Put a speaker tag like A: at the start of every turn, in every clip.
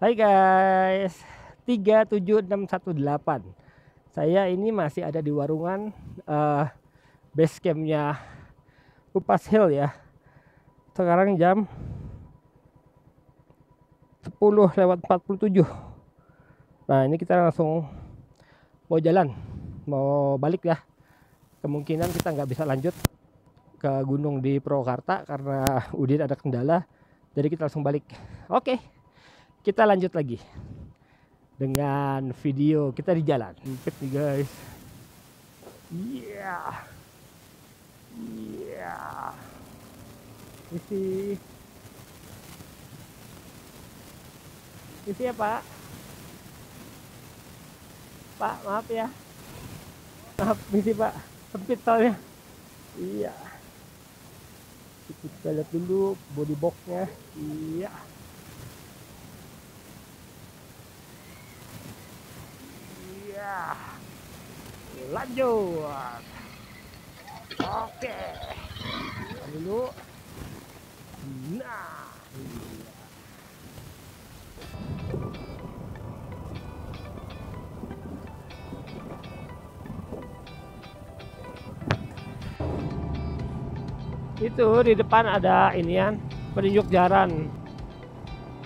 A: Hai guys, 37618. Saya ini masih ada di warungan base campnya Upas Hill ya. Sekarang jam 10:47. Nah ini kita langsung mau jalan, mau balik ya. Kemungkinan kita nggak bisa lanjut ke gunung di Purwakarta karena Udin ada kendala. Jadi kita langsung balik. Oke, kita lanjut lagi dengan video kita di jalan. Sempit nih guys. Iya. Iya. Isi ya Pak. Pak maaf ya. Maaf misi Pak. Sempit soalnya. Iya. Kita lihat dulu body boxnya. Iya. Iya. Lanjut. Oke. Kita dulu. Nah. Iya. Itu di depan ada inian penunjuk jalan.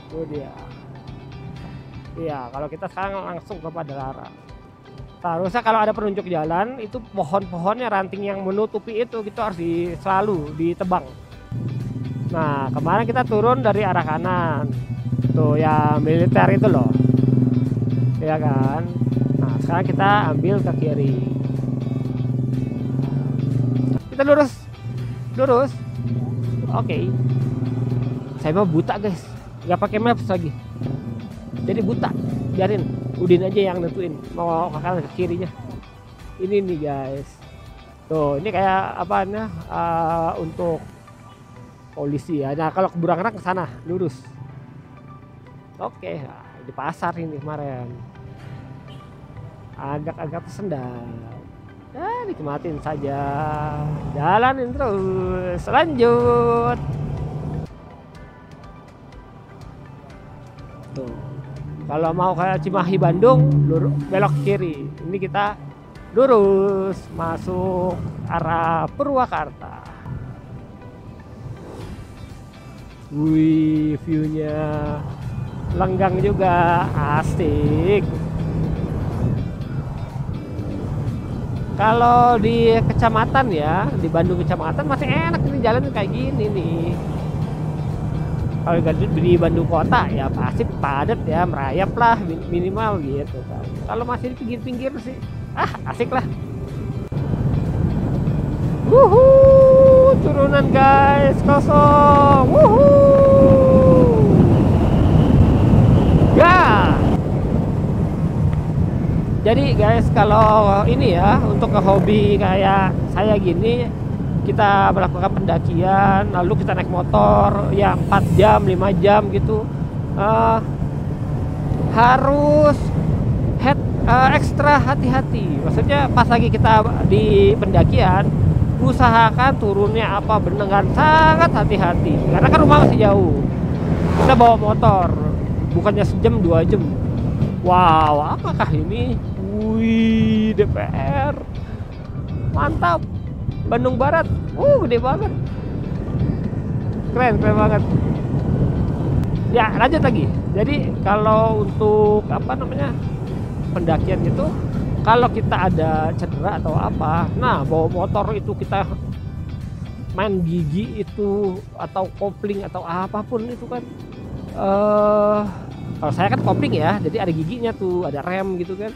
A: Itu dia. Iya, kalau kita sekarang langsung ke Padalarang. Seharusnya kalau ada penunjuk jalan itu pohon-pohonnya ranting yang menutupi itu harus selalu ditebang. Nah, kemarin kita turun dari arah kanan. Tuh ya militer itu loh. Ya kan? Nah, sekarang kita ambil ke kiri. Kita lurus. Oke. Saya mau buta guys, nggak pakai maps lagi, jadi buta. Biarin Udin aja yang nentuin mau ke kanan ke kirinya. Ini nih guys, tuh ini kayak apanya untuk polisi ya. Nah kalau ke Burangrak ke sana lurus. Oke, nah, di pasar ini kemarin agak tersendat. Ya nikmatin saja, jalanin terus, lanjut. Tuh, kalau mau kayak Cimahi Bandung, belok kiri. Ini kita lurus masuk arah Purwakarta. Wih, viewnya lenggang juga, asik. Kalau di kecamatan ya, di Bandung kecamatan masih enak ini jalan kayak gini nih. Kalau di Bandung kota ya pasti padat ya, merayap lah minimal gitu kan. Kalau masih di pinggir-pinggir sih, asik lah. Wuhuu, turunan guys, kosong. Wuhuu. Ya. Jadi guys, kalau ini ya untuk ke hobi kayak saya gini, kita melakukan pendakian, lalu kita naik motor ya 4 jam, 5 jam gitu, harus ekstra hati-hati. Maksudnya pas lagi kita di pendakian, usahakan turunnya apa dengan sangat hati-hati, karena kan rumah masih jauh. Kita bawa motor, bukannya sejam 2 jam. Wow, apakah ini? Wih, DPR mantap. Bandung Barat, gede banget, keren banget. Ya lanjut lagi. Jadi kalau untuk apa namanya pendakian itu, kalau kita ada cedera atau apa, nah bawa motor itu kita main gigi itu atau kopling atau apapun itu kan, kalau saya kan kopling ya, jadi ada giginya tuh, ada rem gitu kan.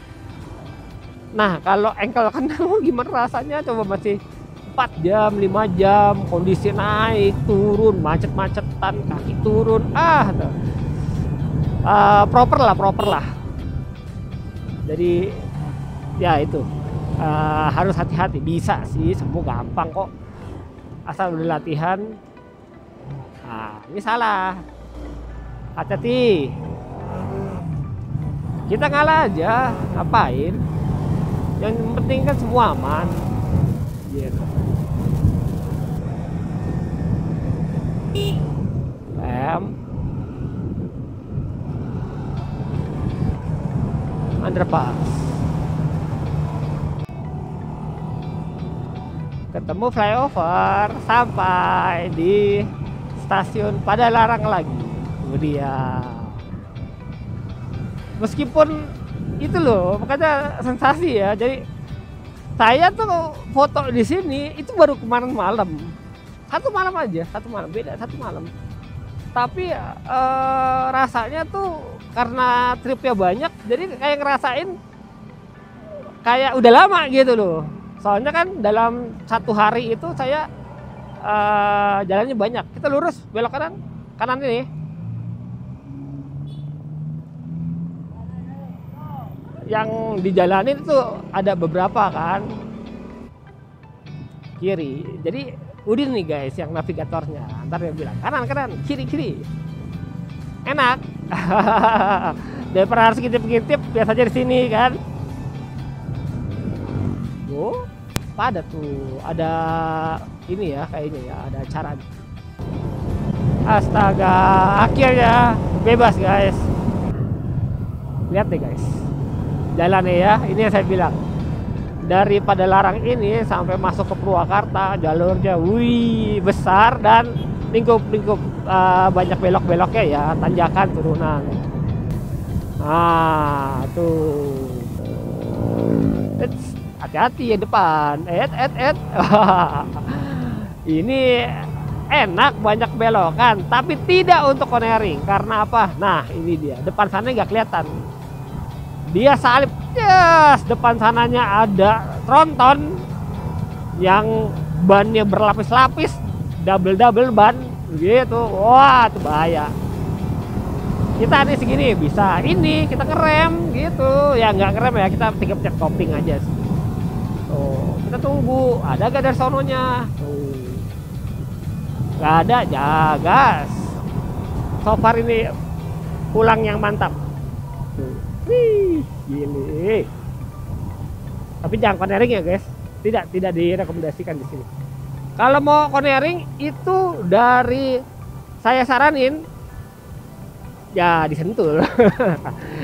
A: Nah kalau engkel kena gimana rasanya coba, masih 4 jam, 5 jam, kondisi naik, turun, macet-macetan, kaki turun, proper lah. Jadi ya itu harus hati-hati. Bisa sih, semua gampang kok, asal udah latihan. Nah ini salah, hati-hati. Kita ngalah aja, ngapain? Yang penting kan semua aman. Gitu. Lem. underpass. Ketemu flyover, sampai di stasiun Padalarang lagi. Kemudian meskipun itu loh, makanya sensasi ya. Jadi saya tuh foto di sini itu baru kemarin malam. Satu malam aja, satu malam, beda satu malam. Tapi rasanya tuh karena tripnya banyak, jadi kayak ngerasain kayak udah lama gitu loh. Soalnya kan dalam satu hari itu saya jalannya banyak. Kita lurus, belok kanan, kanan ini. Yang dijalanin itu ada beberapa kan, kiri. Jadi Udin nih guys yang navigatornya. Ntar dia bilang kanan kanan, kiri kiri. Enak. Daripada harus ngintip-ngintip, biasanya di sini kan. Oh, padat tuh. Ada ini ya kayaknya ya, ada acara. Astaga, akhirnya bebas guys. Lihat deh guys. Jalannya ya, ini yang saya bilang. Dari Padalarang ini sampai masuk ke Purwakarta, jalurnya wih besar dan lingkup-lingkup, banyak belok-beloknya ya, tanjakan turunan. Ah, tuh. Hati-hati ya depan. Ini enak, banyak belokan, tapi tidak untuk cornering. Karena apa? Nah, ini dia. Depan sana nggak kelihatan. Dia salip, yes, depan sananya ada tronton yang bannya berlapis-lapis, double ban gitu. Wah, itu bahaya. Kita nih segini bisa ini kita ngerem gitu ya, nggak ngerem ya, kita tinggal pencet kopling aja. Tuh, kita tunggu ada gak dari sononya. Tuh, nggak ada, jagas. So far ini pulang yang mantap. Tuh. Wih, gile. Tapi jangan cornering ya guys. Tidak direkomendasikan di sini. Kalau mau cornering itu dari saya saranin ya disentul.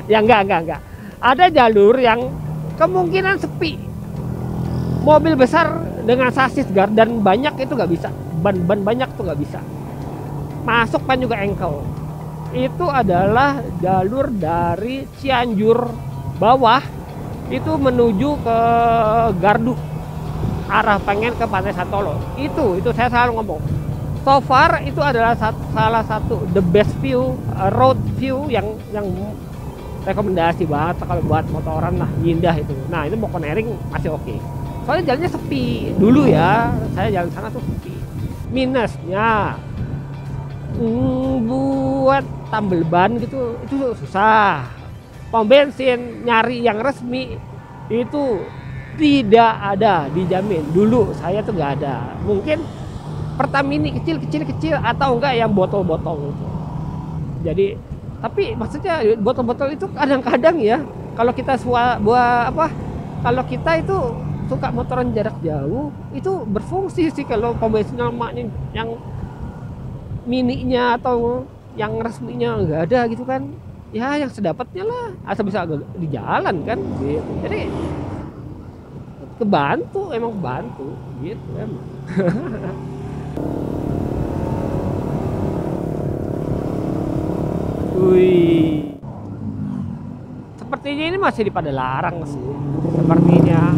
A: Ya enggak. Ada jalur yang kemungkinan sepi. Mobil besar dengan sasis gardan banyak itu nggak bisa. Ban banyak tuh nggak bisa. Masuk kan juga engkel. Itu adalah jalur dari Cianjur bawah itu menuju ke Gardu, arah pengen ke Pantai Santolo. Itu saya selalu ngomong. So far itu adalah salah satu the best view, road view yang rekomendasi banget kalau buat motoran lah, indah itu. Nah, itu mau cornering masih oke. Soalnya jalannya sepi dulu ya. Saya jalan sana tuh sepi. Minusnya buat tambal ban gitu itu susah. Pom bensin nyari yang resmi itu tidak ada, dijamin. Dulu saya tuh nggak ada. Mungkin Pertamini kecil atau enggak yang botol-botol itu. Jadi tapi maksudnya botol-botol itu kadang-kadang ya kalau kita kalau kita itu suka motoran jarak jauh itu berfungsi sih. Kalau pom bensin lemaknya yang mininya atau yang resminya nggak ada gitu kan ya, yang sedapatnya lah asal bisa di jalan kan gitu. Jadi kebantu gitu emang. Wih, sepertinya ini masih di Padalarang sih sepertinya.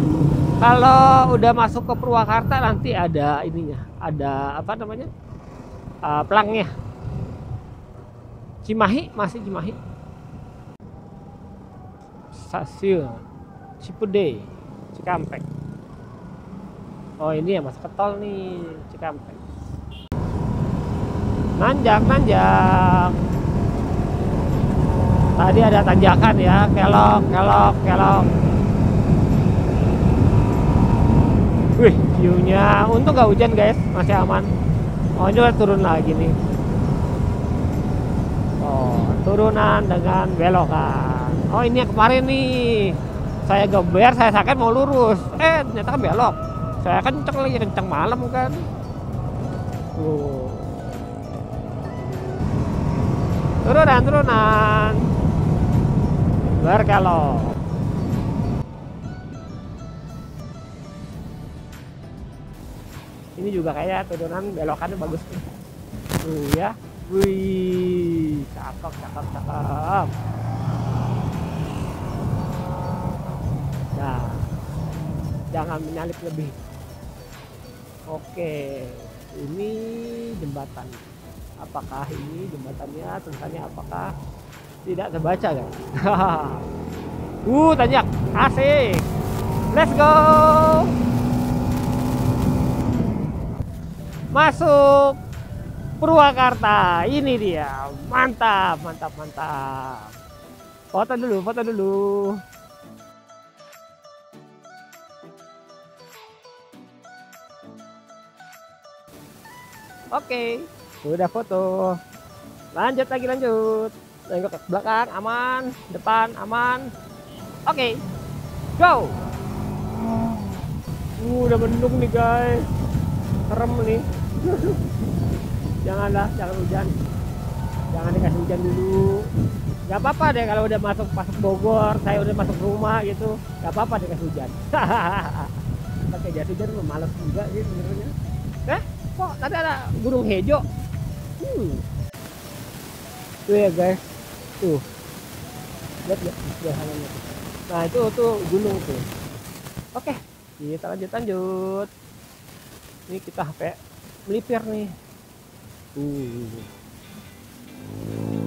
A: Kalau udah masuk ke Purwakarta nanti ada ininya, ada apa namanya, pelangnya. Cimahi, masih Cimahi. Stasiun Cipude, Cikampek. Oh ini ya masuk ke tol nih, Cikampek. Nanjak. Tadi ada tanjakan ya, kelok. Wih, view-nya untung gak hujan guys, masih aman. Oh ini udah turun lagi nih. Oh, turunan dengan belokan. Oh ini yang kemarin nih, saya geber, saya sakit mau lurus, ternyata kan belok. Saya kenceng malam kan. Turunan berkelok. Ini juga kayak turunan belokannya bagus tuh. Tuh ya. Wih, cakep, cakep, cakep. Nah, jangan menyalip lebih. Oke, ini jembatan. Apakah ini jembatannya? Tulisannya apakah? Tidak terbaca kan? Tanjak, asik. Let's go. Masuk Purwakarta. Ini dia. Mantap, mantap, mantap. Foto dulu, foto dulu. Oke, sudah foto. Lanjut lagi, lanjut. Tengok ke belakang, aman. Depan, aman. Oke, go. Udah mendung nih guys. Serem nih. Janganlah, jangan hujan. Jangan dikasih hujan dulu. Gak apa-apa deh kalau udah masuk Bogor, saya udah masuk rumah gitu. Gak apa-apa dikasih hujan. Pakai jas hujan males juga sih sebenarnya. Kok tadi ada Gunung Hejo? Tuh ya guys, tuh lihat ya biasanya. Nah itu tuh gunung tuh. Oke, kita lanjut. Ini kita HP melipir nih.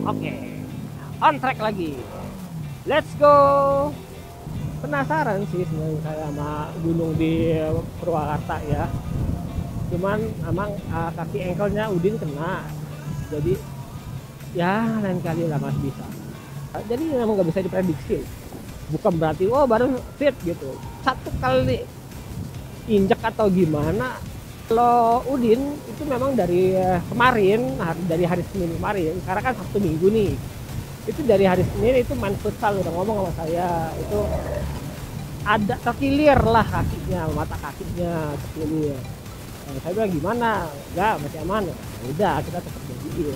A: Oke, on track lagi. Let's go. Penasaran sih sebenarnya saya sama gunung di Purwakarta ya. Cuman emang kaki engkelnya Udin kena, jadi ya lain kali lah masih bisa. Jadi memang nggak bisa diprediksi, bukan berarti baru fit gitu satu kali injek atau gimana. Kalau Udin itu memang dari kemarin, dari hari Senin kemarin, karena kan Sabtu Minggu nih, itu dari hari Senin itu main futsal, udah ngomong sama saya, itu ada terkilir lah kakinya, mata kakinya terkilir. Saya bilang gimana? Enggak, masih aman. Udah, kita tetap jadiin.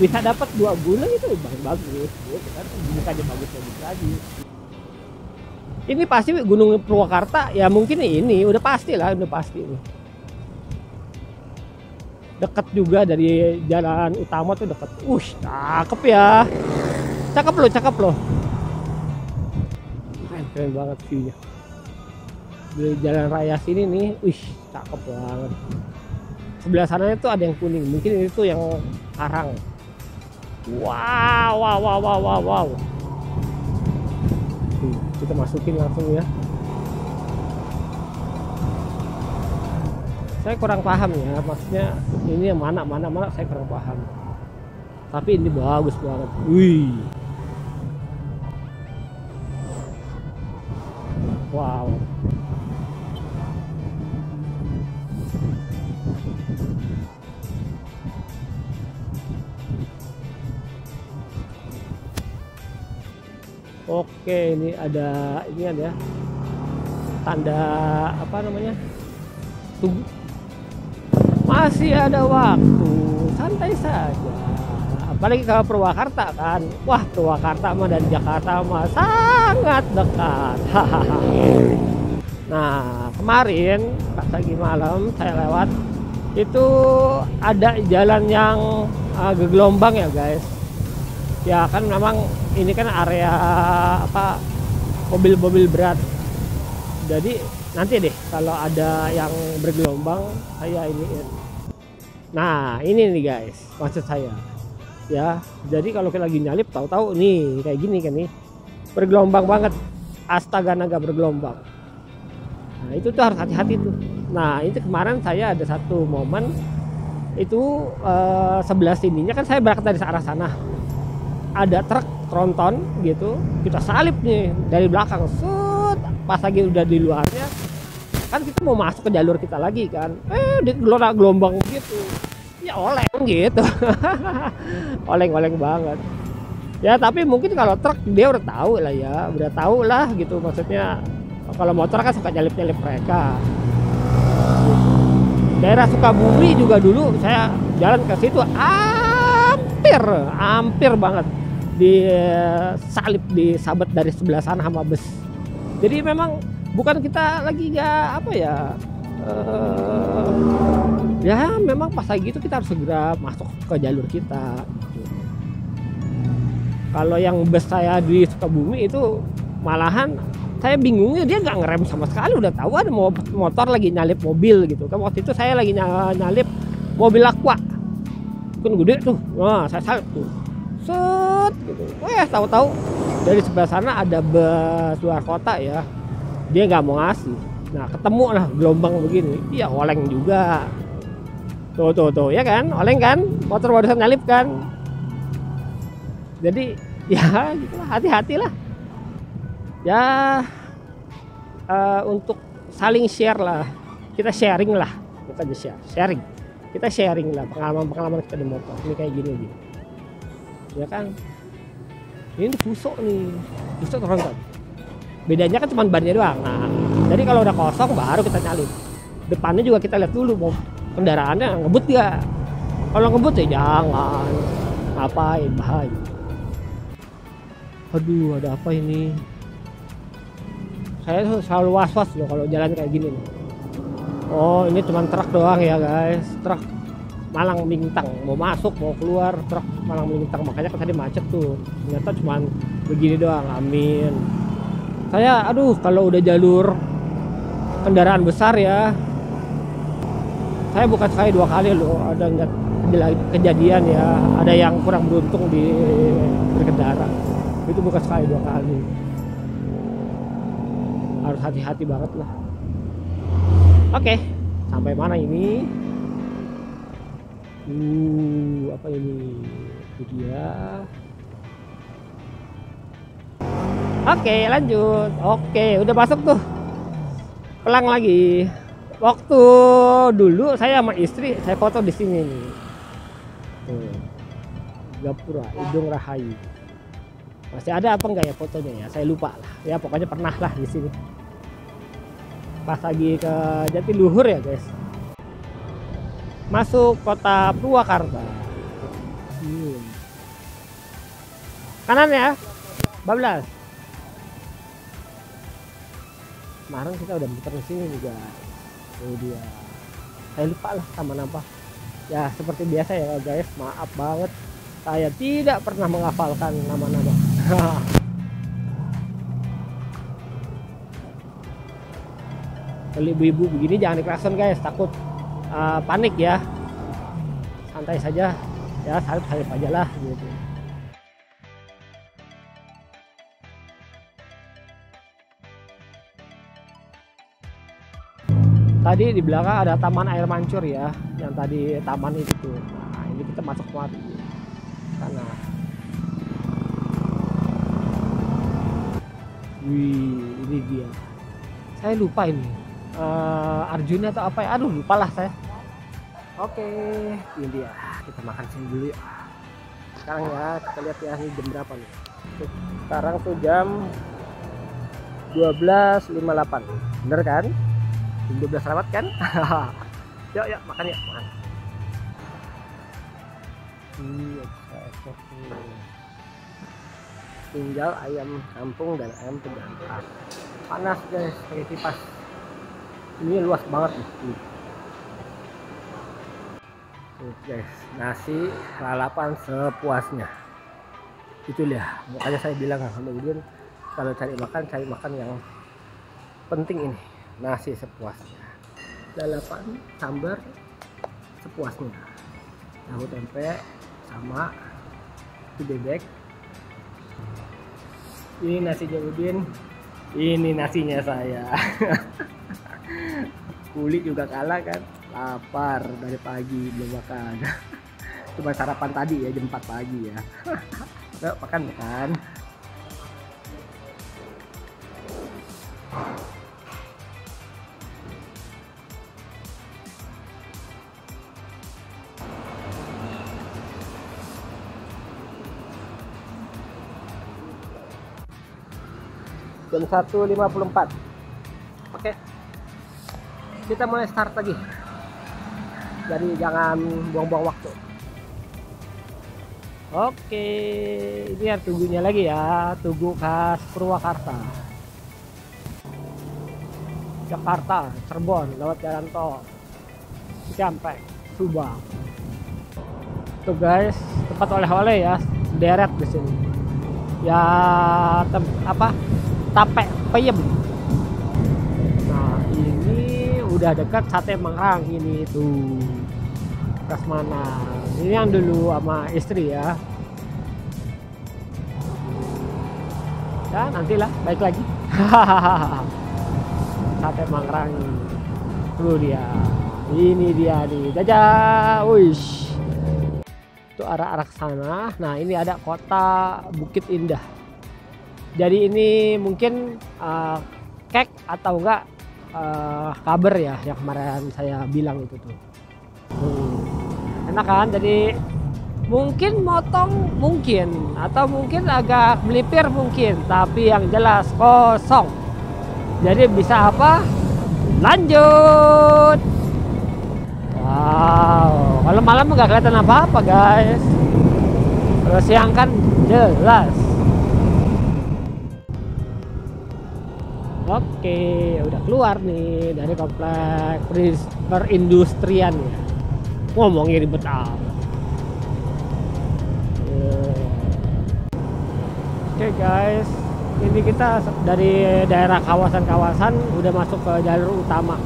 A: Bisa dapat 2 bulan itu bagus. Kan bukannya bagus lagi. Ini pasti Gunung Purwakarta ya, mungkin ini udah pasti lah, udah pasti. Dekat juga dari jalan utama tuh dekat. Cakep ya. Cakep loh. Keren banget view-nya. Di jalan raya sini nih, cakep banget. Sebelah sana itu ada yang kuning, mungkin itu yang karang. Wow. Kita masukin langsung ya. Saya kurang paham ya, maksudnya ini yang mana saya kurang paham. Tapi ini bagus banget. Wow. Oke, ini ada tanda apa namanya? Tunggu. Masih ada waktu, santai saja. Apalagi kalau Purwakarta kan. Wah, Purwakarta mah dan Jakarta mah sangat dekat. Nah, kemarin pas lagi malam saya lewat, itu ada jalan yang gelombang ya guys. Ya kan memang ini kan area mobil-mobil berat. Jadi nanti deh kalau ada yang bergelombang saya iniin. Nah ini nih guys, maksud saya ya. Jadi kalau kita lagi nyalip tahu-tahu nih kayak gini kan nih, bergelombang banget, astaga naga bergelombang. Nah itu tuh harus hati-hati tuh. Nah itu kemarin saya ada satu momen itu sebelah sininya kan saya berangkat dari arah sana, ada truk tronton gitu, kita salip nih dari belakang, pas lagi udah di luarnya kan kita mau masuk ke jalur kita lagi kan, di gelombang gitu ya, oleng gitu. oleng banget ya. Tapi mungkin kalau truk dia udah tahu lah gitu, maksudnya kalau motor kan suka nyalip mereka gitu. Daerah Sukabumi juga dulu saya jalan ke situ hampir banget disalip, disabet dari sebelah sana sama bus. Jadi memang bukan kita lagi Ya memang pas lagi itu kita harus segera masuk ke jalur kita gitu. Kalau yang bus saya di Sukabumi itu malahan saya bingungnya dia nggak ngerem sama sekali, udah tahu ada motor lagi nyalip mobil gitu kan. Waktu itu saya lagi nyalip mobil Aqua kan gede tuh, nah saya salip tuh set gitu. Tahu-tahu dari sebelah sana ada bus luar kota ya, dia nggak mau ngasih. Nah ketemu lah gelombang begini, iya oleng juga tuh ya kan, oleng kan, motor barusan nyalip kan. Jadi ya gitulah, hati-hatilah ya. Untuk saling share lah, kita sharing lah, bukan sharing, kita sharing lah pengalaman kita di motor ini kayak gini gitu ya kan. Ini Fuso nih, Fuso turun kan, bedanya kan cuma bannya doang. Nah jadi kalau udah kosong baru kita nyalip, depannya juga kita lihat dulu mau kendaraannya ngebut gak. Kalau ngebut ya jangan, ngapain, bahaya. Aduh ada apa ini, saya tuh selalu was-was loh kalau jalan kayak gini nih. Oh ini cuma truk doang ya guys, truk malang melintang, mau masuk mau keluar truk malang melintang, makanya tadi macet tuh. Ternyata cuma begini doang. Amin. Saya aduh kalau udah jalur kendaraan besar ya, saya bukan sekali dua kali loh ada nggak kejadian ya, ada yang kurang beruntung di berkendara, itu bukan sekali dua kali. Harus hati-hati banget lah. Oke, sampai mana ini? Apa ini? Itu dia. Oke, lanjut. Oke, udah masuk tuh. Pelang lagi. Waktu dulu saya sama istri, saya foto di sini nih. Tuh. Gapura, Idung Rahayu. Masih ada apa enggak ya fotonya ya? Saya lupa lah. Ya pokoknya pernah lah di sini. Pas lagi ke Jatiluhur ya guys. Masuk kota Purwakarta. Kanan ya, 14. Kemarin kita udah muter di sini juga. Ini dia. Saya lupa lah taman apa. Ya seperti biasa ya guys. Maaf banget. Saya tidak pernah menghafalkan nama-nama. Kalau ibu-ibu begini jangan diklakson guys, takut panik ya. Santai saja ya, salip aja lah gitu. Tadi di belakang ada taman air mancur ya, yang tadi taman itu tuh. Nah ini kita masuk kemari sana. Wih ini dia, saya lupa ini Arjuna atau apa ya, aduh lupa lah saya. Oke ini dia, kita makan sini dulu ya sekarang ya. Kita lihat ya ini jam berapa nih. Sekarang tuh jam 12.58, bener kan? 12 lewat kan? Yuk makan ya, makan. Tinggal ayam kampung dan ayam pejantan. Panas guys, pakai kipas. Ini luas banget nih. Guys, nasi lalapan sepuasnya. Itu dia, makanya saya bilang kemudian kalau cari makan yang penting ini. Nasi sepuasnya, lalapan sambar sepuasnya, tahu tempe sama itu bebek. Ini nasinya Udin, ini nasinya saya. Kulit juga kalah kan, lapar dari pagi belum makan. Cuma sarapan tadi ya jam 4 pagi ya. Yuk makan. Jam 1.54. Oke, kita mulai start lagi, jadi jangan buang-buang waktu. Oke, ini yang tugunya lagi ya, tugu khas Purwakarta. Jakarta, Cirebon lewat jalan tol Cikampek, Subang. Tuh guys, tempat oleh-oleh ya, deret di sini. Ya tape peyem. Nah, ini udah dekat Sate Mangrang ini tuh. Prasmanan. Ini yang dulu sama istri ya. Ya nantilah baik lagi. Sate Mangrang tuh dia. Ini dia nih, jajah. Wish. Itu arah sana. Nah, ini ada kota Bukit Indah. Jadi ini mungkin kek atau enggak kabar ya yang kemarin saya bilang itu tuh. Enak kan? Jadi mungkin motong mungkin, atau mungkin agak melipir mungkin, tapi yang jelas kosong. Jadi bisa apa? Lanjut. Wow, kalau malam nggak kelihatan apa-apa guys. Kalau siang kan jelas. Oke, udah keluar nih dari komplek perindustrian ya. Ngomongnya ribet amat. Oke guys, ini kita dari daerah kawasan-kawasan udah masuk ke jalur utama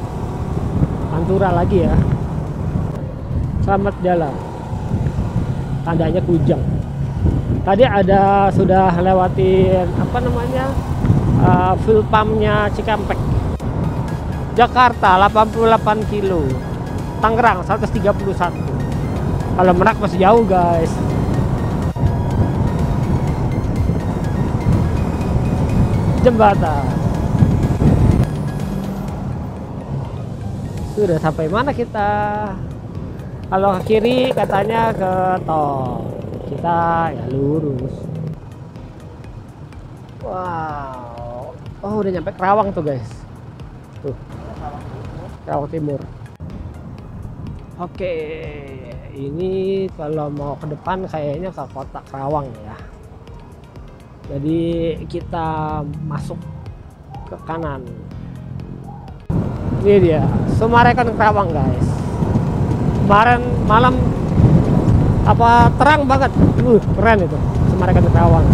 A: Pantura lagi ya. Selamat jalan. Tandanya Kujang. Tadi ada sudah lewatin apa namanya fuel pumpnya Cikampek. Jakarta 88 kilo, Tangerang 131. Kalau Merak masih jauh guys. Jembatan. Sudah sampai mana kita? Kalau ke kiri katanya ke tol, kita ya lurus. Wow, oh udah nyampe Kerawang tuh guys. Tuh, Kerawang Timur. Oke, ini kalau mau ke depan kayaknya ke kota Kerawang ya. Jadi kita masuk ke kanan. Ini dia, Summarecon Kerawang guys. Kemarin malam apa terang banget, keren itu Summarecon Kerawang.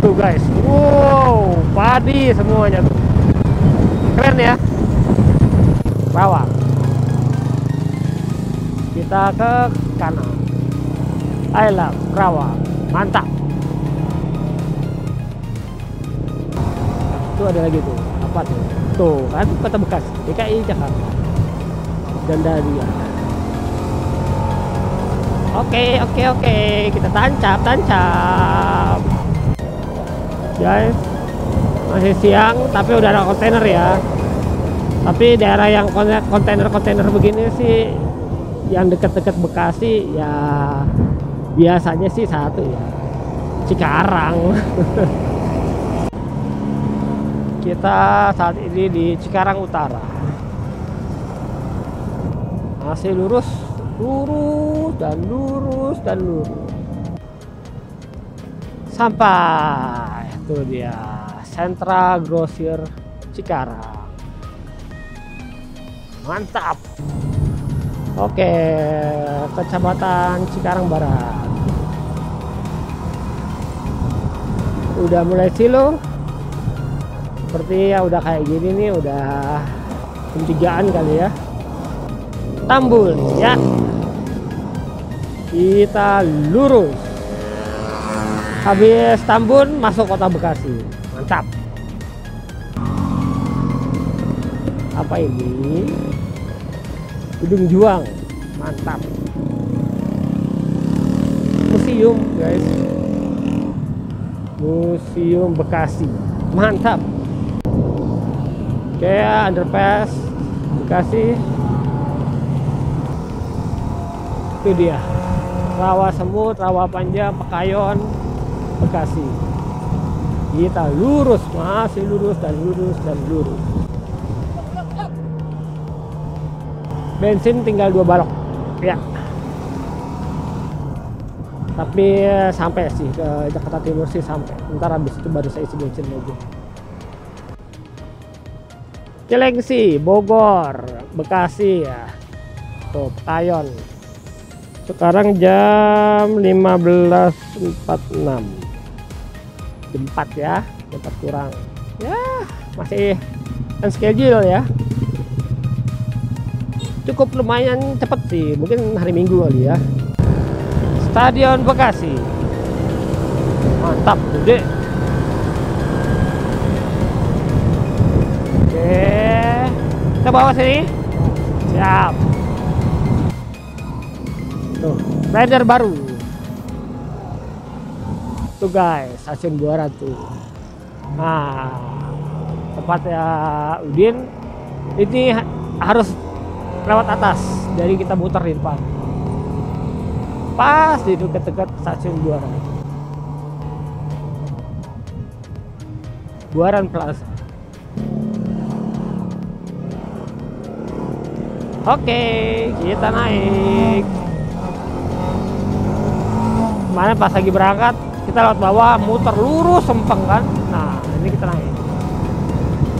A: Tuh guys, wow, padi semuanya tuh, keren ya. Kerawang. Kita ke kanan. I love Kerawang, mantap. Tuh ada lagi tuh, apa tuh? Tuh kan kota bekas DKI Jakarta. Gandaria. Oke, kita tancap. Guys, masih siang tapi udah ada kontainer ya. Tapi daerah yang kontainer begini sih, yang dekat-dekat Bekasi ya biasanya sih satu ya, Cikarang. Kita saat ini di Cikarang Utara. Masih lurus dan lurus. Sampai itu dia, Sentra Grosir Cikarang. Mantap. Oke, Kecamatan Cikarang Barat. Udah mulai silo. Seperti ya udah kayak gini nih, udah jam 3-an kali ya. Tambun ya. Kita lurus. Habis Tambun masuk kota Bekasi. Mantap. Apa ini? Gedung Juang. Mantap. Museum guys. Museum Bekasi. Mantap. Oke, underpass Bekasi. Itu dia, Rawa Semut, Rawa Panjang, Pekayon, Bekasi. Kita lurus, masih lurus dan lurus. Bensin tinggal 2 balok ya. Tapi sampai sih ke Jakarta Timur sih sampai. Ntar habis itu baru saya isi bensin lagi. Cilengsi, Bogor, Bekasi ya. Tuh, Pekayon. Sekarang jam 15.46. Jam 4 ya, jam 4 kurang. Ya, masih on schedule ya. Cukup lumayan cepet sih, mungkin hari Minggu kali ya. Stadion Bekasi. Mantap, gede. Kita bawa sini. Siap. Tuh, rider baru. Tuh guys, stasiun Buaran tuh. Nah, tempatnya Udin. Ini harus lewat atas. Jadi kita muter di depan. Pas di dekat-dekat stasiun Buaran. Buaran Plaza. Oke, kita naik. Kemarin pas lagi berangkat, kita lewat bawah, muter lurus sempeng kan. Nah, ini kita naik.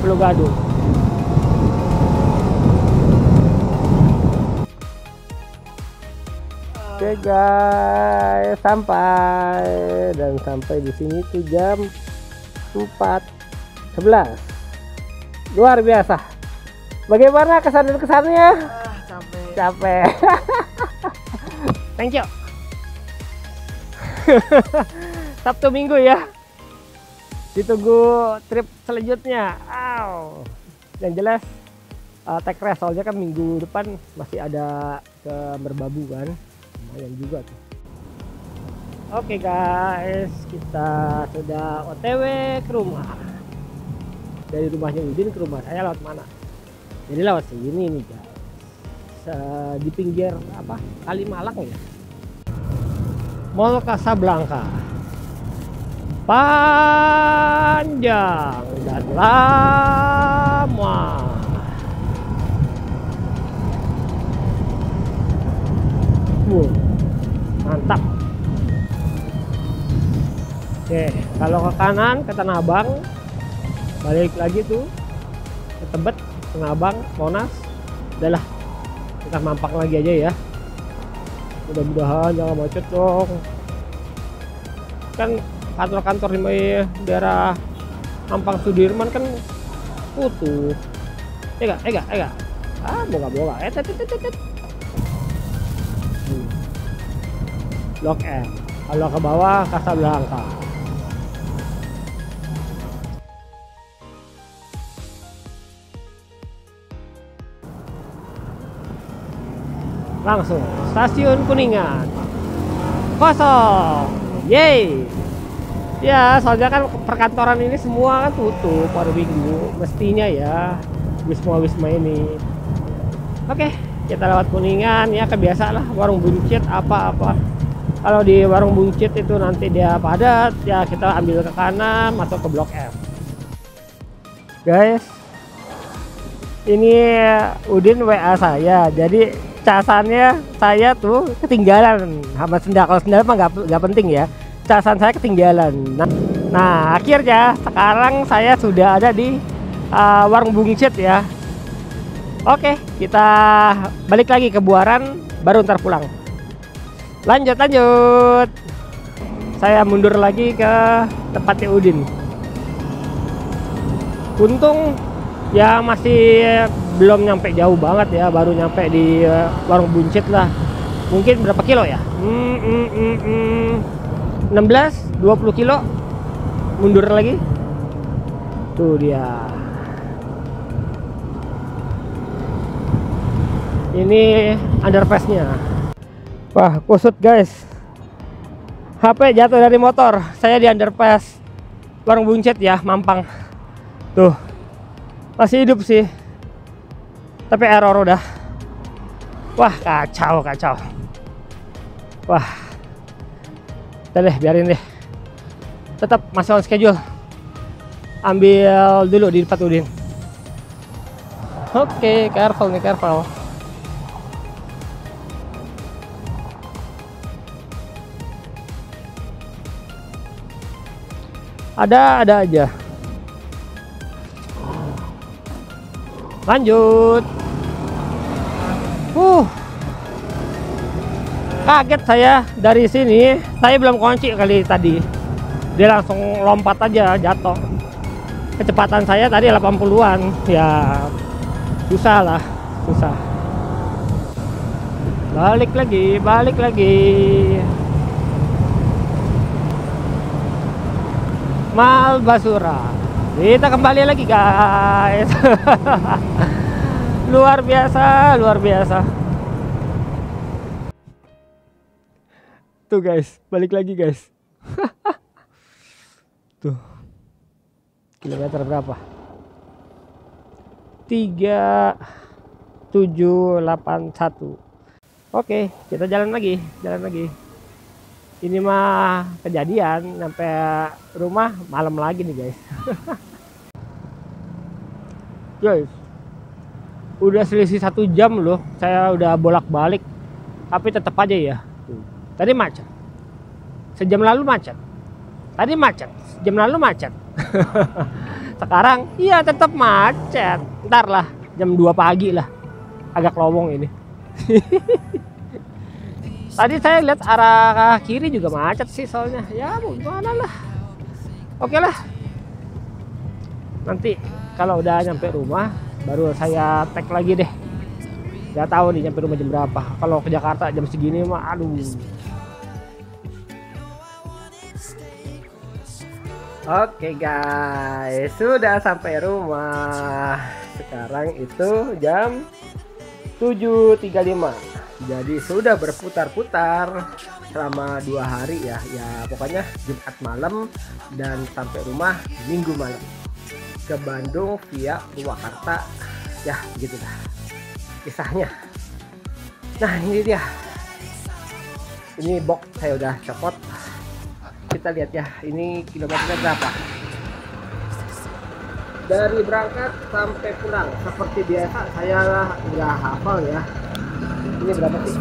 A: Pulau Gadung. Oke guys, sampai di sini tuh jam 4.11. Luar biasa. Bagaimana kesannya? Capek. Thank you. Sabtu Minggu ya. Ditunggu trip selanjutnya. Yang jelas take rest, soalnya kan minggu depan masih ada ke Merbabu kan. Lumayan juga tuh. Oke guys, kita sudah OTW ke rumah. Dari rumahnya Udin ke rumah saya lewat mana? Jadi lewat sini nih guys. Di pinggir apa? Kalimalang ya. Mall Casablanca. Panjang dan lama. Mantap. Oke, kalau ke kanan ke Tanah Abang, balik lagi tuh ke Tebet, Tanah Abang, Monas. Udahlah, kita mampang lagi aja ya. Mudah-mudahan jangan macet dong. Kan kantor-kantor di daerah Mampang Sudirman kan utuh. Enggak. Boga. Blok M. Kalau ke bawah Casablanca. Langsung stasiun Kuningan kosong. Yeay. Ya, soalnya kan perkantoran ini semua kan tutup hari Minggu mestinya ya, wisma ini. Oke, kita lewat Kuningan ya, kebiasaan lah warung buncit apa-apa. Kalau di warung buncit itu nanti dia padat ya, kita ambil ke kanan atau ke Blok F. Guys, ini Udin WA saya, jadi casannya saya tuh ketinggalan sama sendal. Kalau sendal mah nggak penting ya, casan saya ketinggalan. Nah akhirnya sekarang saya sudah ada di warung buncit ya. Oke, kita balik lagi ke Buaran, baru ntar pulang. Lanjut. Saya mundur lagi ke tempatnya Udin. Untung ya masih belum nyampe jauh banget ya, baru nyampe di warung buncit lah. Mungkin berapa kilo ya? 16-20 kilo. Mundur lagi. Tuh dia. Ini underpassnya. Wah, kusut guys. HP jatuh dari motor. Saya di underpass warung buncit ya, Mampang. Tuh. Masih hidup sih. Tapi error udah. Wah, kacau. Wah. Udah deh, biarin deh. Tetap masih on schedule. Ambil dulu di depan Udin. Oke, careful. Ada aja. Lanjut. Kaget saya dari sini. Saya belum kunci kali tadi. Dia langsung lompat aja jatuh. Kecepatan saya tadi 80-an. Ya susah lah, susah. Balik lagi. Malbasura. Kita kembali lagi, guys. Luar biasa. Tuh guys, balik lagi guys. Tuh. Kilometer berapa? 3781. Oke, kita jalan lagi. Ini mah kejadian sampai rumah malam lagi nih guys. Guys, udah selisih 1 jam loh. Saya udah bolak-balik, tapi tetap aja ya. Tadi macet. Sejam lalu macet. Tadi macet. Sejam lalu macet. Sekarang iya tetap macet. Ntar lah jam 2 pagi lah. Agak lowong ini. Tadi saya lihat arah kiri juga macet sih soalnya. Ya mau gimana lah. Oke lah. Nanti kalau udah nyampe rumah baru saya tag lagi deh. Gak tahu nih nyampe rumah jam berapa. Kalau ke Jakarta jam segini mah aduh. Oke guys, sudah sampai rumah. Sekarang itu jam 7.35. Jadi sudah berputar-putar selama 2 hari ya. Ya pokoknya Jumat malam dan sampai rumah Minggu malam. Ke Bandung via Purwakarta. Ya gitu dah kisahnya. Nah ini dia. Ini box saya udah copot. Kita lihat ya, ini kilometernya berapa. Dari berangkat sampai pulang seperti biasa saya nggak hafal ya. Ini berapa sih?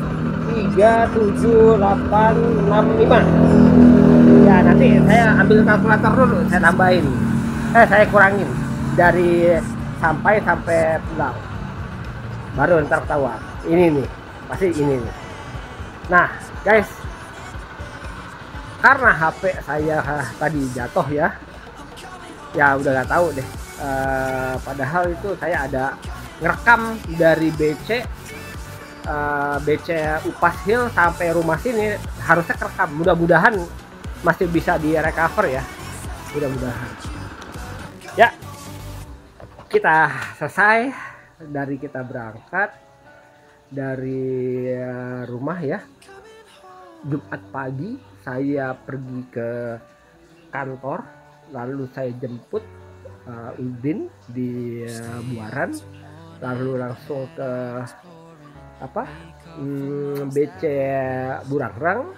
A: 37865. Ya nanti saya ambil kalkulator dulu, saya tambahin. Saya kurangin dari sampai pulang. Baru ntar ketahuan. Ini nih, pasti ini nih. Nah guys, karena HP saya tadi jatuh ya udah nggak tahu deh. Padahal itu saya ada ngerekam dari BC Upas Hill sampai rumah sini, harusnya kerekam. Mudah-mudahan masih bisa di recover ya, mudah-mudahan ya. Kita selesai dari kita berangkat dari rumah ya, Jumat pagi. Saya pergi ke kantor, lalu saya jemput Udin di Buaran, lalu langsung ke BC Burangrang,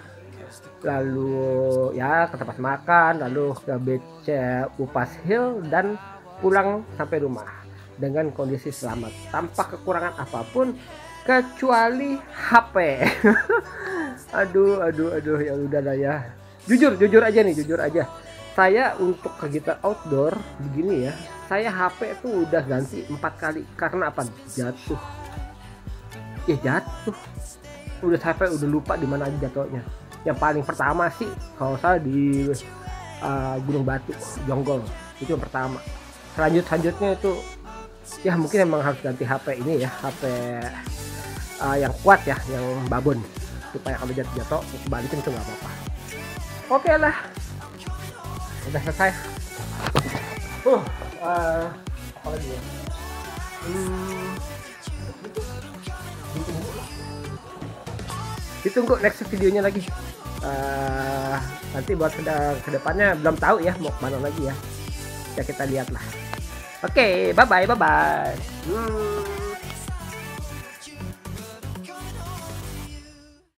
A: lalu ya ke tempat makan, lalu ke BC Upas Hill dan pulang sampai rumah dengan kondisi selamat tanpa kekurangan apapun kecuali HP. aduh ya udahlah ya. Jujur aja. Saya untuk kegiatan outdoor begini ya, saya HP itu udah ganti 4 kali karena apa? Jatuh. Udah sampai udah lupa di mana aja jatuhnya. Yang paling pertama sih kalau saya di Gunung Batu, Jonggol. Itu yang pertama. Selanjutnya itu ya mungkin emang harus ganti HP ini ya, HP yang kuat ya, yang babon, supaya kalau jatuh balikin itu nggak apa-apa. Oke lah, udah selesai. Apa lagi ya? Ditunggu next videonya lagi. Nanti buat kedepannya belum tahu ya mau kemana lagi ya. Ya kita lihat lah. Oke, bye bye.